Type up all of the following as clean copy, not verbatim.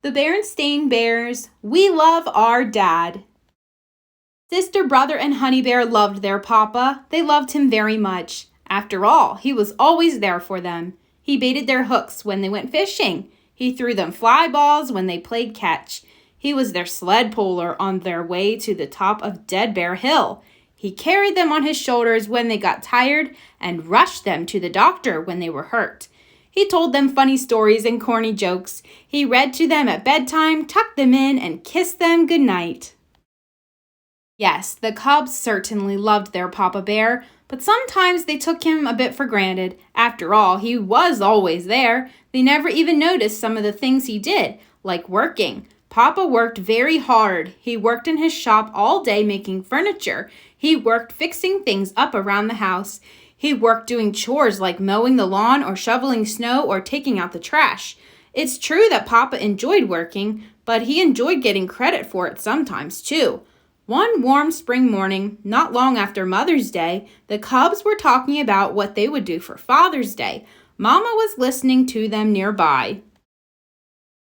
The Berenstain Bears, we love our dad. Sister, brother, and Honey Bear loved their papa. They loved him very much. After all, he was always there for them. He baited their hooks when they went fishing. He threw them fly balls when they played catch. He was their sled puller on their way to the top of Dead Bear Hill. He carried them on his shoulders when they got tired and rushed them to the doctor when they were hurt. He told them funny stories and corny jokes. He read to them at bedtime, tucked them in, and kissed them goodnight. Yes, the cubs certainly loved their Papa Bear, but sometimes they took him a bit for granted. After all, he was always there. They never even noticed some of the things he did, like working. Papa worked very hard. He worked in his shop all day making furniture. He worked fixing things up around the house. He worked doing chores like mowing the lawn or shoveling snow or taking out the trash. It's true that Papa enjoyed working, but he enjoyed getting credit for it sometimes too. One warm spring morning, not long after Mother's Day, the cubs were talking about what they would do for Father's Day. Mama was listening to them nearby.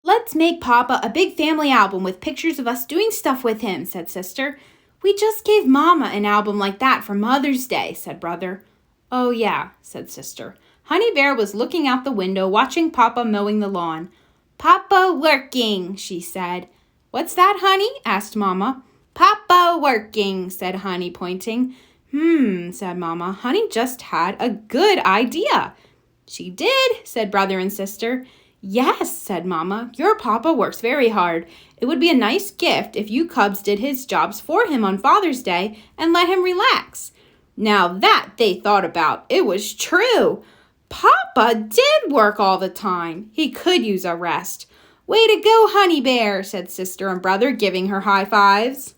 "Let's make Papa a big family album with pictures of us doing stuff with him," said Sister. "We just gave Mama an album like that for Mother's Day," said Brother. "Oh, yeah," said Sister. Honey Bear was looking out the window, watching Papa mowing the lawn. "Papa working," she said. "What's that, Honey?" asked Mama. "Papa working," said Honey, pointing. Said Mama. Honey just had a good idea. "She did," said Brother and Sister. "Yes," said Mama. "Your Papa works very hard. It would be a nice gift if you cubs did his jobs for him on Father's Day and let him relax." Now that they thought about, it was true. Papa did work all the time. He could use a rest. "Way to go, Honey Bear," said Sister and Brother, giving her high fives.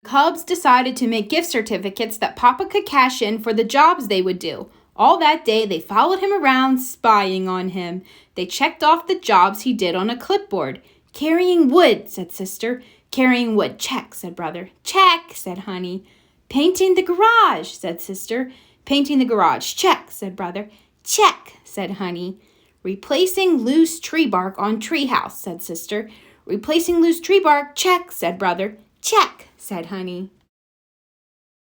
The cubs decided to make gift certificates that Papa could cash in for the jobs they would do. All that day, they followed him around, spying on him. They checked off the jobs he did on a clipboard. "Carrying wood," said Sister. "Carrying wood, check," said Brother. "Check," said Honey. "Painting the garage," said Sister. "Painting the garage, check," said Brother. "Check," said Honey. "Replacing loose tree bark on treehouse," said Sister. "Replacing loose tree bark, check," said Brother. "Check," said Honey.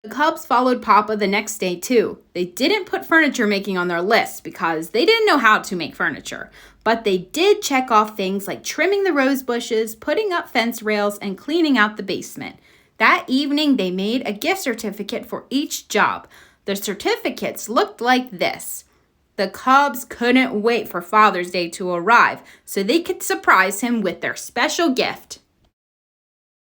The cubs followed Papa the next day, too. They didn't put furniture making on their list because they didn't know how to make furniture. But they did check off things like trimming the rose bushes, putting up fence rails, and cleaning out the basement. That evening, they made a gift certificate for each job. The certificates looked like this. The cubs couldn't wait for Father's Day to arrive so they could surprise him with their special gift.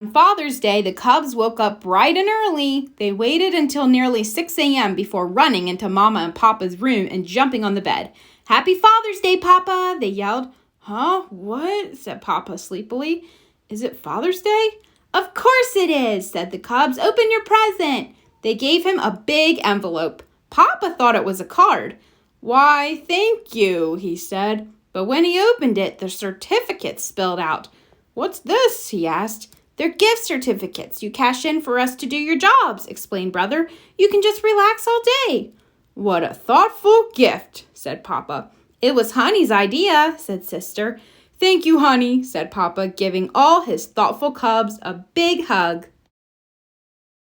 On Father's Day, the cubs woke up bright and early. They waited until nearly 6 a.m. before running into Mama and Papa's room and jumping on the bed. "Happy Father's Day, Papa!" they yelled. "Huh? What?" said Papa sleepily. "Is it Father's Day?" "Of course it is," said the cubs. "Open your present." They gave him a big envelope. Papa thought it was a card. "Why, thank you," he said. But when he opened it, the certificates spilled out. "What's this?" he asked. "They're gift certificates you cash in for us to do your jobs," explained Brother. "You can just relax all day." "What a thoughtful gift," said Papa. "It was Honey's idea," said Sister. "Thank you, Honey," said Papa, giving all his thoughtful cubs a big hug.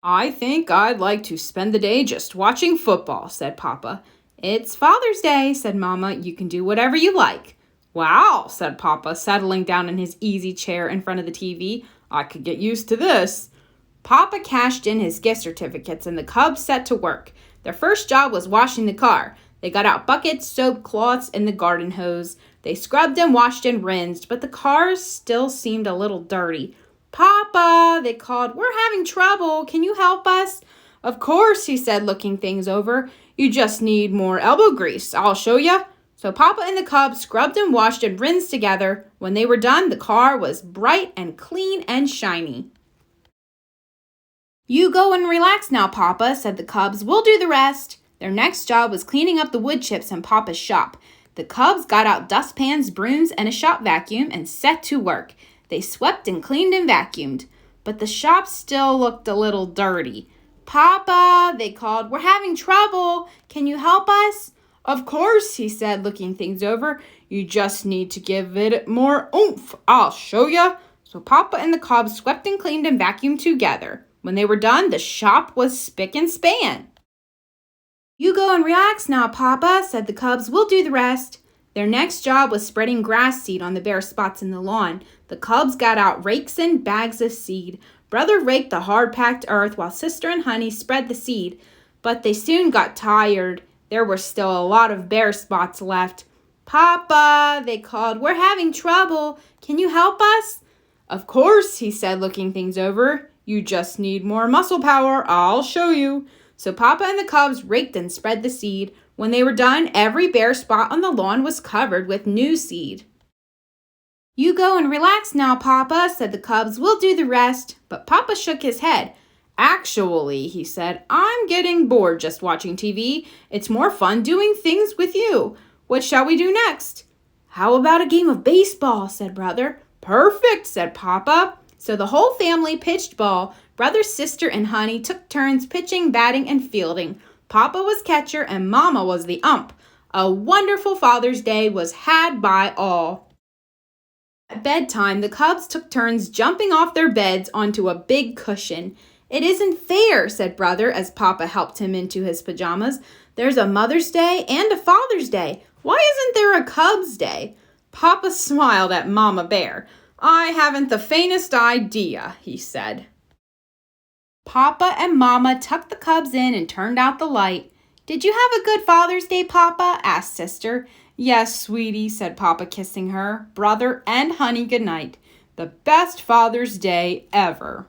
"I think I'd like to spend the day just watching football," said Papa. "It's Father's Day," said Mama. "You can do whatever you like." "Wow," said Papa, settling down in his easy chair in front of the TV. "I could get used to this." Papa cashed in his gift certificates and the cubs set to work. Their first job was washing the car. They got out buckets, soap, cloths, and the garden hose. They scrubbed and washed and rinsed, but the cars still seemed a little dirty. "Papa," they called, "we're having trouble. Can you help us?" "Of course," he said, looking things over. "You just need more elbow grease. I'll show you." So Papa and the cubs scrubbed and washed and rinsed together. When they were done, the car was bright and clean and shiny. "You go and relax now, Papa," said the cubs. "We'll do the rest." Their next job was cleaning up the wood chips in Papa's shop. The cubs got out dustpans, brooms, and a shop vacuum and set to work. They swept and cleaned and vacuumed. But the shop still looked a little dirty. "Papa," they called, "we're having trouble. Can you help us?" Of course, he said, looking things over. You just need to give it more oomph. I'll show ya. So Papa and the Cubs swept and cleaned and vacuumed together. When they were done, the shop was spick and span. You go and relax now, Papa, said the Cubs. We'll do the rest. Their next job was spreading grass seed on the bare spots in the lawn. The Cubs got out rakes and bags of seed. Brother raked the hard-packed earth while Sister and Honey spread the seed. But they soon got tired. There were still a lot of bare spots left. Papa, they called, we're having trouble. Can you help us? Of course, he said, looking things over. You just need more muscle power. I'll show you. So Papa and the Cubs raked and spread the seed. When they were done, every bare spot on the lawn was covered with new seed. You go and relax now, Papa, said the Cubs. We'll do the rest. But Papa shook his head. Actually, he said, I'm getting bored just watching TV. It's more fun doing things with you. What shall we do next? How about a game of baseball, said Brother. Perfect, said Papa. So the whole family pitched ball. Brother, Sister, and Honey took turns pitching, batting, and fielding. Papa was catcher and Mama was the ump. A wonderful Father's Day was had by all. At bedtime, the Cubs took turns jumping off their beds onto a big cushion. It isn't fair, said Brother as Papa helped him into his pajamas. There's a Mother's Day and a Father's Day. Why isn't there a Cubs Day? Papa smiled at Mama Bear. I haven't the faintest idea, he said. Papa and Mama tucked the Cubs in and turned out the light. Did you have a good Father's Day, Papa? Asked Sister. Yes, sweetie, said Papa, kissing her. Brother and Honey, good night. The best Father's Day ever.